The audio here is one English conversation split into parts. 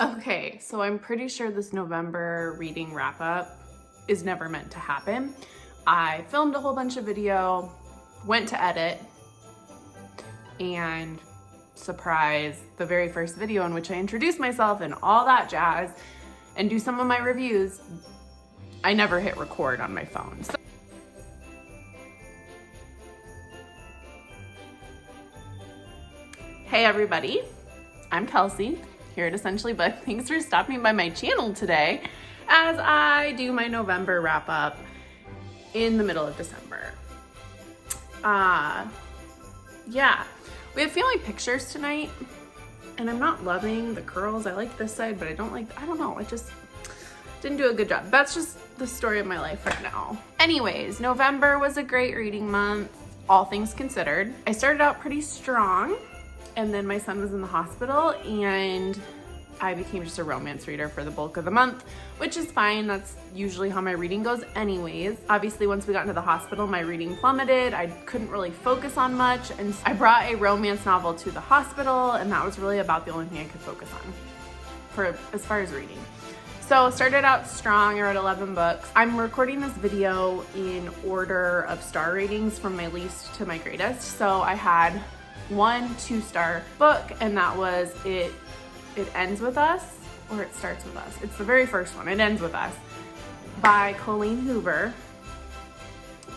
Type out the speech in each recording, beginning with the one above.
Okay, so I'm pretty sure this November reading wrap up is never meant to happen. I filmed a whole bunch of video, went to edit, and surprise, the very first video in which I introduce myself and all that jazz and do some of my reviews, I never hit record on my phone. Hey everybody, I'm Kelsey here at Essentially Book. Thanks for stopping by my channel today as I do my November wrap up in the middle of December. Yeah, we have family pictures tonight and I'm not loving the curls. I like this side, but I don't know, I just didn't do a good job. That's just the story of my life right now. Anyways, November was a great reading month, all things considered. I started out pretty strong, and then my son was in the hospital and I became just a romance reader for the bulk of the month, which is fine. That's usually how my reading goes anyways. Obviously, once we got into the hospital, my reading plummeted. I couldn't really focus on much. And I brought a romance novel to the hospital, and that was really about the only thing I could focus on for as far as reading. So started out strong. I read 11 books. I'm recording this video in order of star ratings from my least to my greatest. So I had 1 2-star book, and that was It Ends With Us, or It Starts With Us. It's the very first one, It Ends With Us, by Colleen Hoover.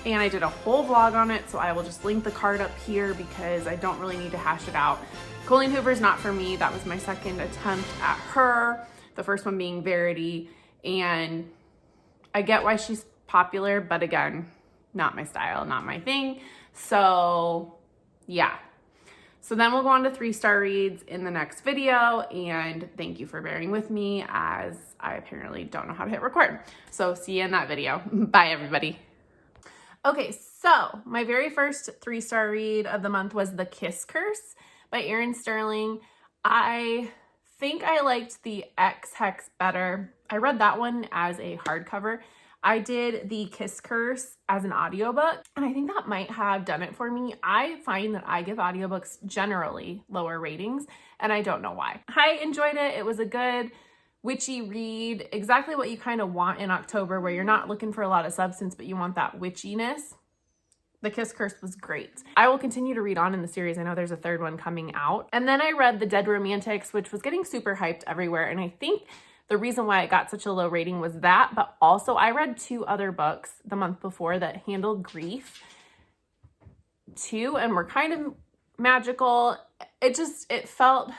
And I did a whole vlog on it, so I will just link the card up here because I don't really need to hash it out. Colleen Hoover's not for me. That was my second attempt at her, the first one being Verity, and I get why she's popular, but again, not my style, not my thing. So yeah. So then we'll go on to 3-star reads in the next video, and thank you for bearing with me as I apparently don't know how to hit record. So see you in that video. Bye everybody. Okay, so my very first 3-star read of the month was The Kiss Curse by Erin Sterling. I think I liked the Ex-Hex better. I read that one as a hardcover. I did The Kiss Curse as an audiobook, and I think that might have done it for me. I find that I give audiobooks generally lower ratings, and I don't know why. I enjoyed it. It was a good witchy read, exactly what you kind of want in October, where you're not looking for a lot of substance, but you want that witchiness. The Kiss Curse was great. I will continue to read on in the series. I know there's a 3rd one coming out. And then I read The Dead Romantics, which was getting super hyped everywhere, and I think the reason why it got such a low rating was that, but also I read 2 other books the month before that handled grief too, and were kind of magical. It felt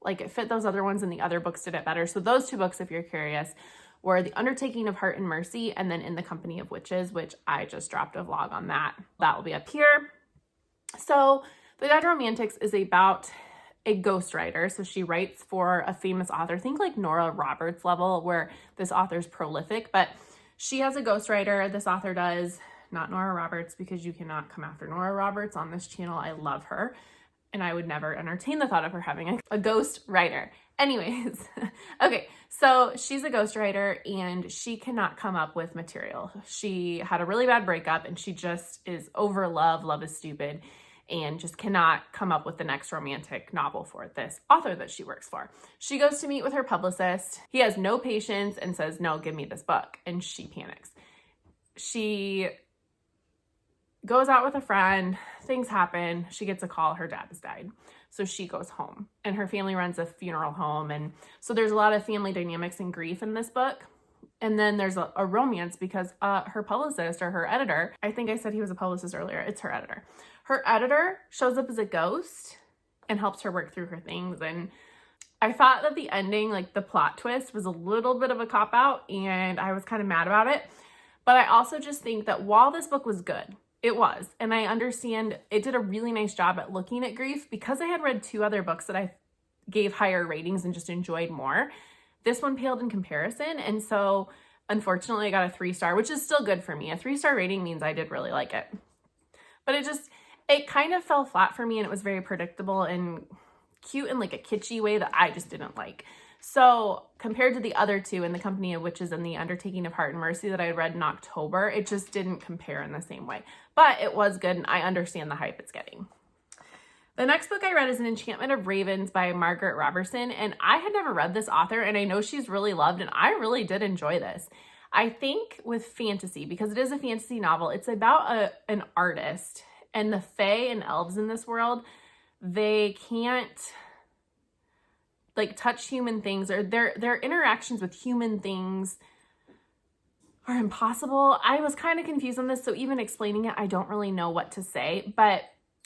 like it fit those other ones, and the other books did it better. So those 2 books, if you're curious, were The Undertaking of Heart and Mercy, and then In the Company of Witches, which I just dropped a vlog on that. That will be up here. So The Dead Romantics is about a ghostwriter. So she writes for a famous author, think like Nora Roberts level, where this author's prolific, but she has a ghostwriter. This author does, not Nora Roberts, because you cannot come after Nora Roberts on this channel. I love her, and I would never entertain the thought of her having a ghost writer. Anyways, okay, so she's a ghostwriter and she cannot come up with material. She had a really bad breakup and she just is over love. Love is stupid. And just cannot come up with the next romantic novel for this author that she works for. She goes to meet with her publicist. He has no patience and says, no, give me this book. And she panics. She goes out with a friend. Things happen. She gets a call. Her dad has died. So she goes home. And her family runs a funeral home. And so there's a lot of family dynamics and grief in this book. And then there's a romance because her publicist, or her editor, I think I said he was a publicist earlier, it's her editor. Her editor shows up as a ghost and helps her work through her things. And I thought that the ending, like the plot twist, was a little bit of a cop-out, and I was kind of mad about it. But I also just think that while this book was good, it was, and I understand it did a really nice job at looking at grief, because I had read 2 other books that I gave higher ratings and just enjoyed more. This one paled in comparison, and so unfortunately I got a 3-star, which is still good for me. A 3-star rating means I did really like it. But it kind of fell flat for me, and it was very predictable and cute in like a kitschy way that I just didn't like. So compared to the other 2, In the Company of Witches and The Undertaking of Heart and Mercy that I read in October, it just didn't compare in the same way. But it was good, and I understand the hype it's getting. The next book I read is An Enchantment of Ravens by Margaret Robertson, and I had never read this author, and I know she's really loved, and I really did enjoy this. I think with fantasy, because it is a fantasy novel, it's about an artist, and the fae and elves in this world, they can't like touch human things, or their interactions with human things are impossible. I was kind of confused on this, so even explaining it, I don't really know what to say, but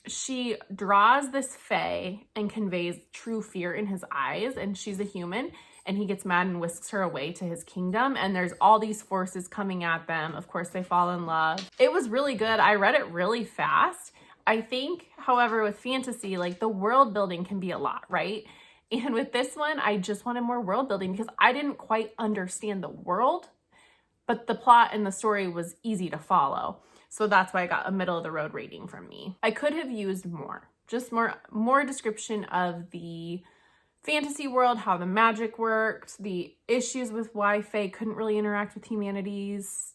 she draws this fae and conveys true fear in his eyes, and she's a human, and he gets mad and whisks her away to his kingdom, and there's all these forces coming at them. Of course, they fall in love. It was really good. I read it really fast. I think, however, with fantasy, like the world building can be a lot, right? And with this one, I just wanted more world building because I didn't quite understand the world, but the plot and the story was easy to follow. So that's why I got a middle of the road rating from me. I could have used more, just more description of the fantasy world, how the magic worked, the issues with why fae couldn't really interact with humanity's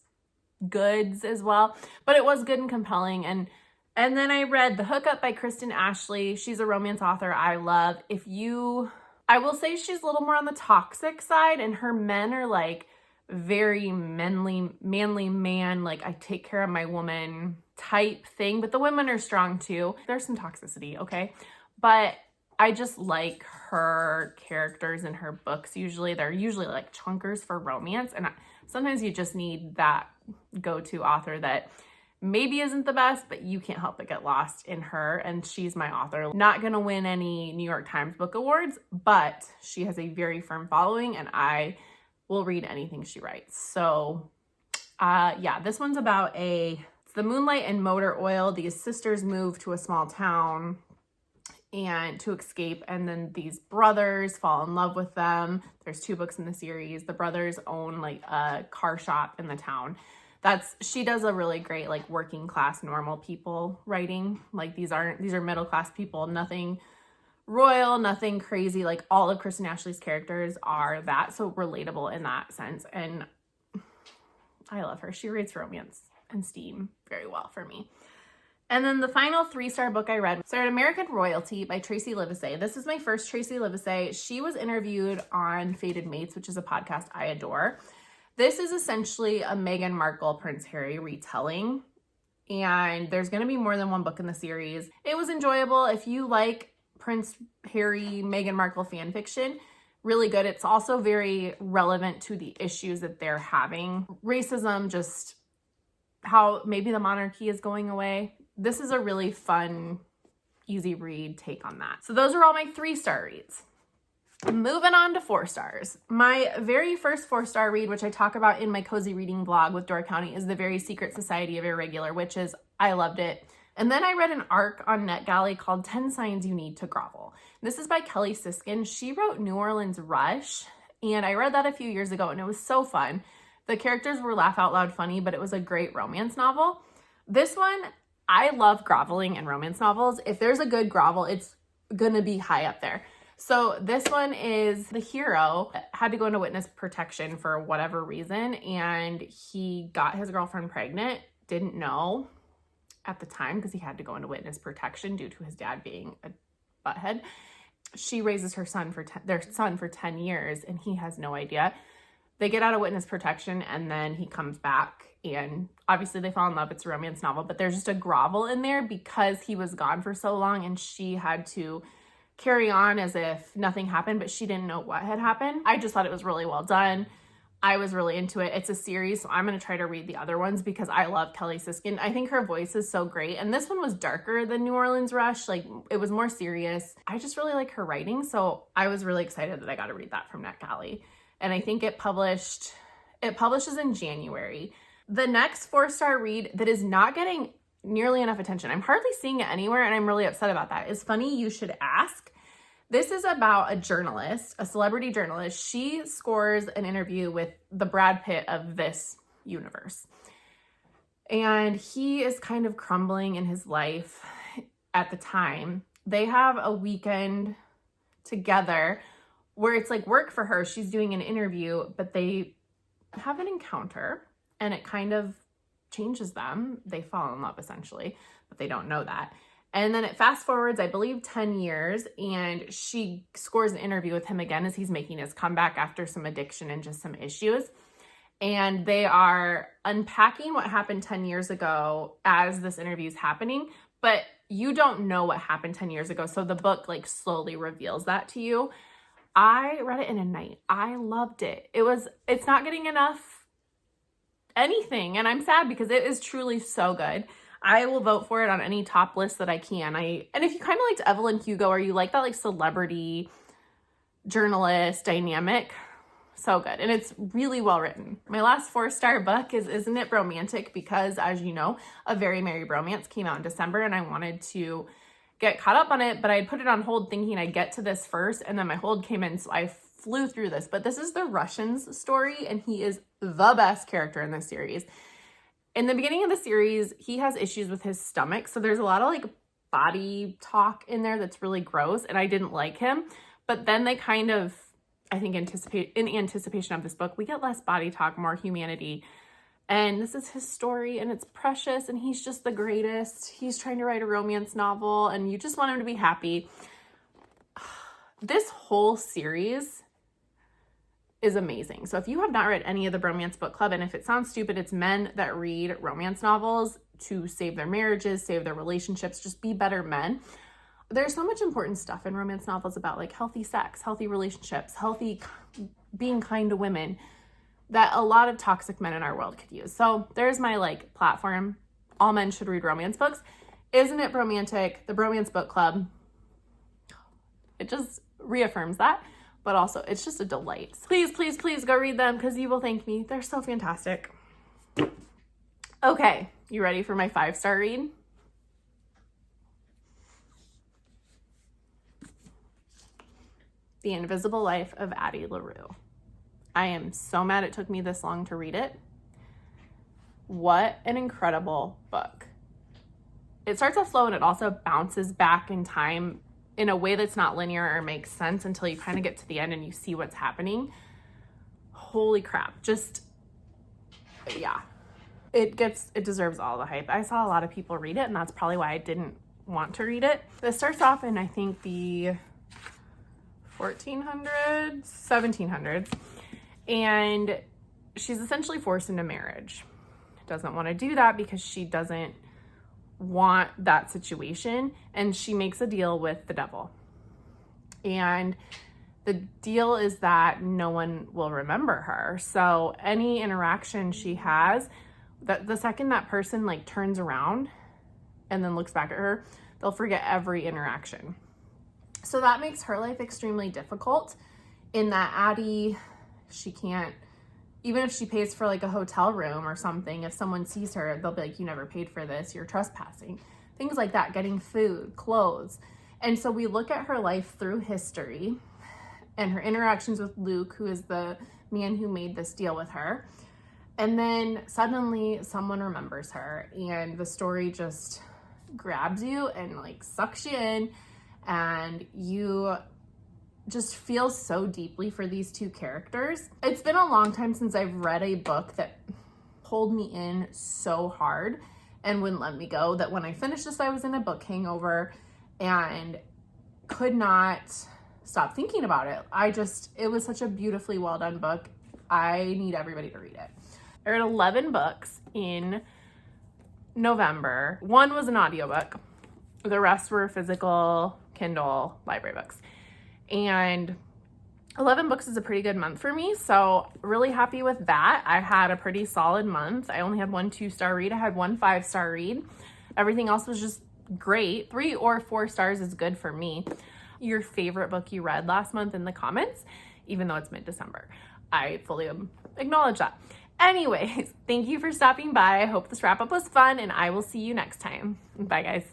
goods as well. But it was good and compelling. And then I read The Hookup by Kristen Ashley. She's a romance author I love. I will say she's a little more on the toxic side, and her men are like very manly man, like I take care of my woman type thing, but the women are strong too. There's some toxicity, okay? But I just like her characters in her books. They're usually like chunkers for romance, and sometimes you just need that go-to author that maybe isn't the best, but you can't help but get lost in her, and she's my author. Not gonna win any New York Times Book Awards, but she has a very firm following, and I will read anything she writes. So yeah, this one's about it's the Moonlight and Motor Oil. These sisters move to a small town and to escape, and then these brothers fall in love with them. There's 2 books in the series. The brothers own like a car shop in the town. She does a really great like working class normal people writing. Like these are middle class people, nothing royal, nothing crazy. Like all of Kristen Ashley's characters are that, so relatable in that sense. And I love her. She writes romance and steam very well for me. And then the final 3-star book I read started American Royalty by Tracy Livesay. This is my first Tracy Livesay. She was interviewed on Fated Mates, which is a podcast I adore. This is essentially a Meghan Markle, Prince Harry retelling, and there's going to be more than 1 book in the series. It was enjoyable. If you like Prince Harry, Meghan Markle fan fiction, really good. It's also very relevant to the issues that they're having. Racism, just how maybe the monarchy is going away. This is a really fun, easy read take on that. So those are all my 3-star reads. Moving on to 4 stars. My very first 4-star read, which I talk about in my cozy reading vlog with Door County, is The Very Secret Society of Irregular Witches. I loved it. And then I read an arc on NetGalley called 10 Signs You Need to Grovel. This is by Kelly Siskin. She wrote New Orleans Rush, and I read that a few years ago, and it was so fun. The characters were laugh out loud funny, but it was a great romance novel. This one, I love groveling in romance novels. If there's a good grovel, it's gonna be high up there. So this one is the hero had to go into witness protection for whatever reason, and he got his girlfriend pregnant, didn't know at the time because he had to go into witness protection due to his dad being a butthead. She raises her son their son for 10 years, and he has no idea. They get out of witness protection, and then he comes back, and obviously they fall in love. It's a romance novel, but there's just a grovel in there because he was gone for so long, and she had to carry on as if nothing happened, but she didn't know what had happened. I just thought it was really well done. I was really into it. It's a series, so I'm going to try to read the other ones because I love Kelly Siskin. I think her voice is so great. And this one was darker than New Orleans Rush. Like, it was more serious. I just really like her writing, so I was really excited that I got to read that from NetGalley. And I think it publishes in January. The next 4-star read that is not getting nearly enough attention, I'm hardly seeing it anywhere, and I'm really upset about that, is Funny You Should Ask. This is about a journalist, a celebrity journalist. She scores an interview with the Brad Pitt of this universe. And he is kind of crumbling in his life at the time. They have a weekend together where it's like work for her. She's doing an interview, but they have an encounter, and it kind of changes them. They fall in love essentially, but they don't know that. And then it fast forwards, I believe, 10 years, and she scores an interview with him again as he's making his comeback after some addiction and just some issues. And they are unpacking what happened 10 years ago as this interview is happening, but you don't know what happened 10 years ago. So the book like slowly reveals that to you. I read it in a night. I loved it. It's not getting enough anything, and I'm sad because it is truly so good. I will vote for it on any top list that I can. And if you kind of liked Evelyn Hugo, or you like that like celebrity journalist dynamic, so good. And it's really well written. My last 4-star book is Isn't It Bromantic? Because as you know, A Very Merry Bromance came out in December and I wanted to get caught up on it, but I had put it on hold thinking I'd get to this first, and then my hold came in, so I flew through this. But this is the Russian's story, and he is the best character in this series. In the beginning of the series, he has issues with his stomach, so there's a lot of like body talk in there that's really gross, and I didn't like him. But then they kind of, I think, in anticipation of this book, we get less body talk, more humanity. And this is his story, and it's precious, and he's just the greatest. He's trying to write a romance novel, and you just want him to be happy. This whole series is amazing. So if you have not read any of the Bromance Book Club, and if it sounds stupid, it's men that read romance novels to save their marriages, save their relationships, just be better men. There's so much important stuff in romance novels about like healthy sex, healthy relationships, healthy being kind to women that a lot of toxic men in our world could use. So there's my like platform. All men should read romance books. Isn't It Bromantic? The Bromance Book Club. It just reaffirms that. But also, it's just a delight. Please, please, please go read them because you will thank me. They're so fantastic. Okay, you ready for my 5-star read? The Invisible Life of Addie LaRue. I am so mad it took me this long to read it. What an incredible book. It starts off slow and it also bounces back in time in a way that's not linear or makes sense until you kind of get to the end and you see what's happening. Holy crap. Just, yeah. It deserves all the hype. I saw a lot of people read it, and that's probably why I didn't want to read it. This starts off in, I think, the 1400s, 1700s, and she's essentially forced into marriage. Doesn't want to do that because she doesn't want that situation, and she makes a deal with the devil. And the deal is that no one will remember her. So any interaction she has, the second that person like turns around and then looks back at her, they'll forget every interaction. So that makes her life extremely difficult in that Addie, she can't, even if she pays for like a hotel room or something, if someone sees her, they'll be like, you never paid for this, you're trespassing. Things like that, getting food, clothes. And so we look at her life through history and her interactions with Luke, who is the man who made this deal with her. And then suddenly someone remembers her, and the story just grabs you and like sucks you in, and you just feel so deeply for these two characters. It's been a long time since I've read a book that pulled me in so hard and wouldn't let me go, that when I finished this, I was in a book hangover and could not stop thinking about it. It was such a beautifully well done book. I need everybody to read it. I read 11 books in November. One was an audiobook. The rest were physical Kindle library books. And 11 books is a pretty good month for me, so really happy with that. I had a pretty solid month. I only had 1 2-star read. I had 1 5-star read. Everything else was just great. 3 or 4 stars is good for me. Your favorite book you read last month in the comments, even though it's mid-December. I fully acknowledge that. Anyways, thank you for stopping by. I hope this wrap-up was fun, and I will see you next time. Bye, guys.